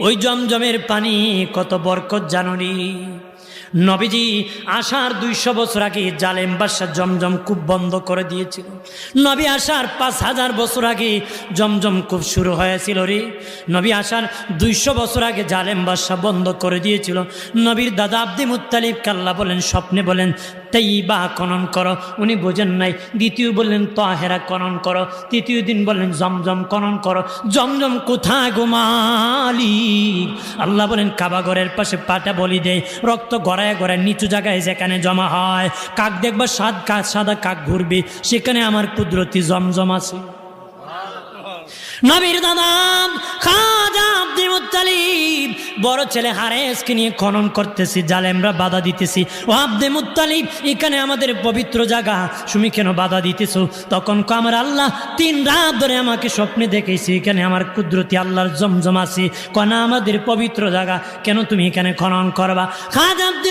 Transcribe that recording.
ওই জমজমের পানি কত বরকত জানুনি। নবীজি আসার 200 বছর আগে জালেম বাদশা জমজম কূপ বন্ধ করে দিয়েছিল। নবী আসার 5000 বছর আগে জমজম কূপ শুরু হয়েছিল রে। নবী আসার 200 বছর আগে জালেম বাদশা বন্ধ করে দিয়েছিল। নবীর দাদা আব্দুল মুত্তালিব আল্লাহ বলেন স্বপ্নে বলেন তাইবা খনন করো, উনি বোঝেন নাই। দ্বিতীয় বললেন তাহেরা খনন করো, তৃতীয় দিন বললেন জমজম খনন করো। জমজম কোথায় গো মালিক? আল্লাহ বলেন কাবাঘরের পাশে পাটা বলি দেয়, রক্ত গড়ায় গড়ায় নিচু জায়গায় যেখানে জমা হয়, কাক দেখবা সাদা কাক ঘুরবে, সেখানে আমার কুদরতি জমজম আছে। নবীর দাদা খাজা আব্দুল মুত্তালিব বড় ছেলে হারেসকে নিয়ে খনন করতেছি, জালেমরা বাধা দিতেছি। ও আব্দুল মুত্তালিব, এখানে আমাদের পবিত্র জায়গা, তুমি কেন বাধা দিতেছো? তখন আমার আল্লাহ 3 রাত ধরে আমাকে স্বপ্নে দেখেছি এখানে আমার কুদরতি আল্লাহর জমজম আছে। কনা আমাদের পবিত্র জায়গা, কেন তুমি এখানে খনন করবা? খাজা